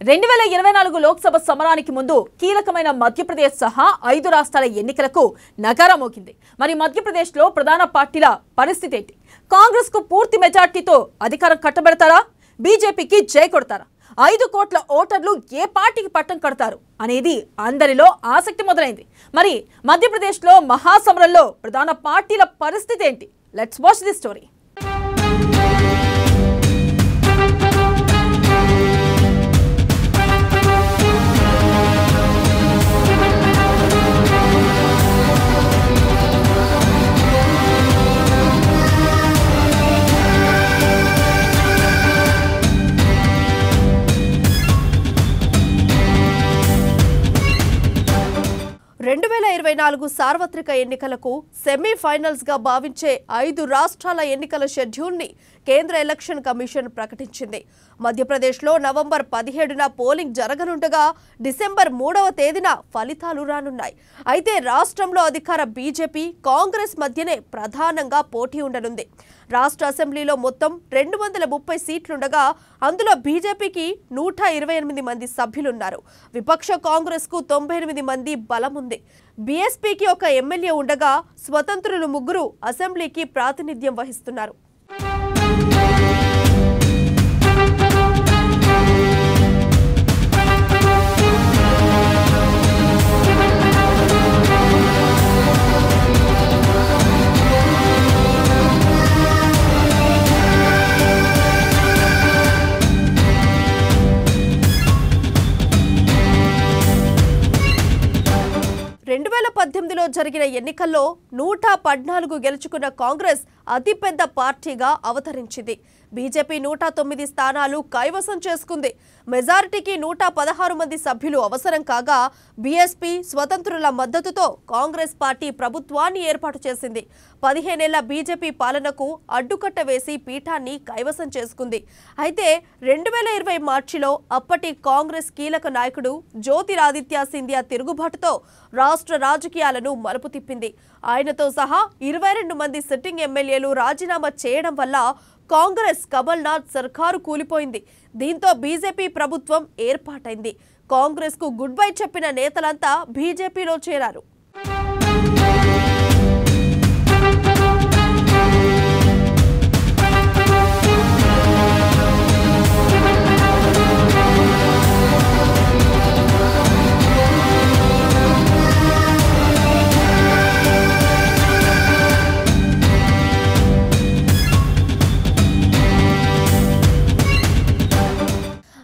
2024 లోక్సభ సమరానికి ముందు కీలకమైన మధ్యప్రదేశ్ సహా 5 రాష్ట్రాల ఎన్నికలకు నగారా మోగింది. మరి మధ్యప్రదేశ్లో ప్రధాన పార్టీల పరిస్థితి ఏంటి? కాంగ్రెస్ కు పూర్తి మెజార్టీతో అధికారం కట్టబెడతారా? బీజేపీకి జై కొడతారా? 5 కోట్ల ఓటర్లు ఏ పార్టీకి పట్టం కడతారు అనేది అందరిలో ఆసక్తి మొదలైంది. మరి మధ్యప్రదేశ్లో మహాసమరంలో ప్రధాన పార్టీల పరిస్థితి ఏంటి? Let's watch the story. సార్వత్రిక ఎన్నికలకు సెమీఫైనల్స్ గా భావించే 5 రాష్ట్రాల ఎన్నికల షెడ్యూల్ ని కేంద్ర ఎలక్షన్ కమిషన్ ప్రకటించింది. మధ్యప్రదేశ్లో నవంబర్ 17న పోలింగ్ జరగనుండగా డిసెంబర్ 3వ తేదీన ఫలితాలు రానున్నాయి. అయితే రాష్ట్రంలో అధికార బీజేపీ కాంగ్రెస్ మధ్యనే ప్రధానంగా పోటీ ఉండనుంది. రాష్ట్ర అసెంబ్లీలో మొత్తం 230 సీట్లుండగా అందులో బీజేపీకి 128 మంది సభ్యులున్నారు. విపక్ష కాంగ్రెస్ కు 98 మంది బలం ఉంది. బీఎస్పీకి ఒక ఎమ్మెల్యే ఉండగా స్వతంత్రులు 3 అసెంబ్లీకి ప్రాతినిధ్యం వహిస్తున్నారు. జరిగిన ఎన్నికల్లో 114 గెలుచుకున్న కాంగ్రెస్ అతిపెద్ద పార్టీగా అవతరించింది. బీజేపీ 109 స్థానాలు కైవసం చేసుకుంది. మెజారిటీకి 116 మంది సభ్యులు అవసరం కాగా బీఎస్పీ స్వతంత్రుల మద్దతుతో కాంగ్రెస్ పార్టీ ప్రభుత్వాన్ని ఏర్పాటు చేసింది. 15 ఏళ్ల బీజేపీ పాలనకు అడ్డుకట్ట వేసి పీఠాన్ని కైవసం చేసుకుంది. అయితే 2020 మార్చిలో అప్పటి కాంగ్రెస్ కీలక నాయకుడు జ్యోతిరాదిత్య సింధియా తిరుగుబాటుతో రాష్ట్ర రాజకీయాలను మలుపు తిప్పింది. ఆయనతో సహా 22 మంది సిట్టింగ్ ఎమ్మెల్యేలు రాజీనామా చేయడం వల్ల కాంగ్రెస్ కమల్నాథ్ సర్కారు కూలిపోయింది. దీంతో బీజేపీ ప్రభుత్వం ఏర్పాటైంది. కాంగ్రెస్ కు గుడ్ బై చెప్పిన నేతలంతా బీజేపీలో చేరారు.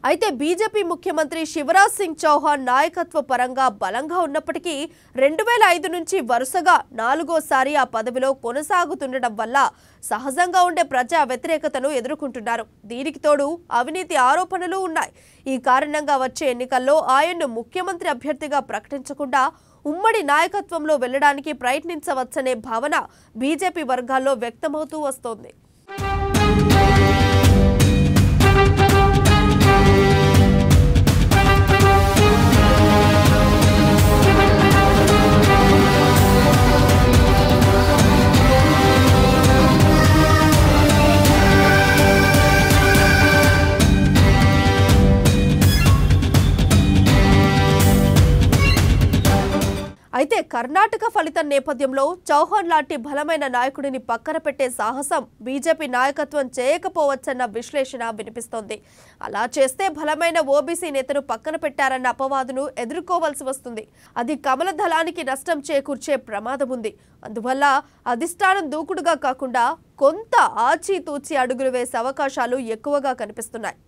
అయితే బీజేపీ ముఖ్యమంత్రి శివరాజ్ సింగ్ చౌహాన్ నాయకత్వ పరంగా బలంగా ఉన్నప్పటికీ 2005 నుంచి వరుసగా 4వ ఆ పదవిలో కొనసాగుతుండడం వల్ల సహజంగా ఉండే ప్రజా వ్యతిరేకతను ఎదుర్కొంటున్నారు. దీనికి తోడు అవినీతి ఆరోపణలు ఉన్నాయి. ఈ కారణంగా వచ్చే ఎన్నికల్లో ఆయన్ను ముఖ్యమంత్రి అభ్యర్థిగా ప్రకటించకుండా ఉమ్మడి నాయకత్వంలో వెళ్లడానికి ప్రయత్నించవచ్చనే భావన బీజేపీ వర్గాల్లో వ్యక్తమవుతూ వస్తోంది. అయితే కర్ణాటక ఫలితం నేపథ్యంలో చౌహాన్ లాంటి బలమైన నాయకుడిని పక్కన పెట్టే సాహసం బీజేపీ నాయకత్వం చేయకపోవచ్చన్న విశ్లేషణ వినిపిస్తోంది. అలా చేస్తే బలమైన ఓబీసీ నేతను పక్కన పెట్టారన్న అపవాదును ఎదుర్కోవాల్సి వస్తుంది. అది కమల దళానికి నష్టం చేకూర్చే ప్రమాదం ఉంది. అందువల్ల అధిష్టానం దూకుడుగా కాకుండా కొంత ఆచితూచి అడుగులు వేసే అవకాశాలు ఎక్కువగా కనిపిస్తున్నాయి.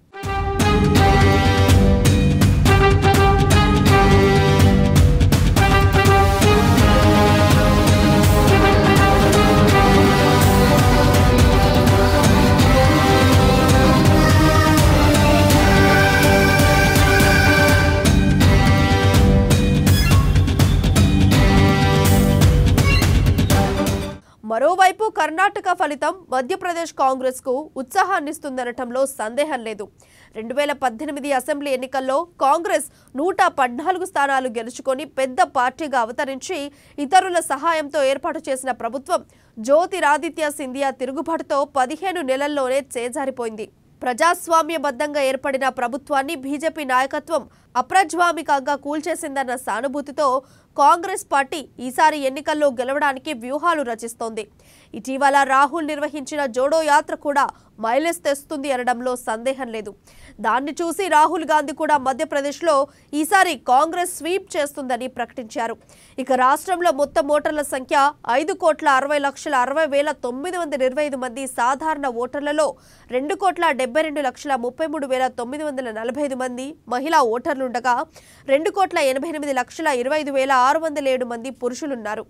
మరోవైపు కర్ణాటక ఫలితం మధ్యప్రదేశ్ కాంగ్రెస్ కు ఉత్సాహాన్నిస్తుందనటంలో సందేహం లేదు. 2018 అసెంబ్లీ ఎన్నికల్లో కాంగ్రెస్ 114 స్థానాలు గెలుచుకొని పెద్ద పార్టీగా అవతరించి ఇతరుల సహాయంతో ఏర్పాటు చేసిన ప్రభుత్వం జ్యోతిరాదిత్య సింధియా తిరుగుబాటుతో 15 నెలల్లోనే చేజారిపోయింది. ప్రజాస్వామ్యబద్ధంగా ఏర్పడిన ప్రభుత్వాన్ని బీజేపీ నాయకత్వం అప్రజాస్వామికంగా కూల్చేసిందన్న సానుభూతితో కాంగ్రెస్ పార్టీ ఈసారి ఎన్నికల్లో గెలవడానికి వ్యూహాలు రచిస్తోంది. ఇటీవల రాహుల్ నిర్వహించిన జోడో యాత్ర కూడా మైలేజ్ తెస్తుంది అనడంలో సందేహం లేదు. దాన్ని చూసి రాహుల్ గాంధీ కూడా మధ్యప్రదేశ్లో ఈసారి కాంగ్రెస్ స్వీప్ చేస్తుందని ప్రకటించారు. ఇక రాష్ట్రంలో మొత్తం ఓటర్ల సంఖ్య 5,60,60,925 మంది. సాధారణ ఓటర్లలో 2,72,33,945 మంది మహిళా ఓటర్లుండగా 2,88,25,607 మంది పురుషులున్నారు.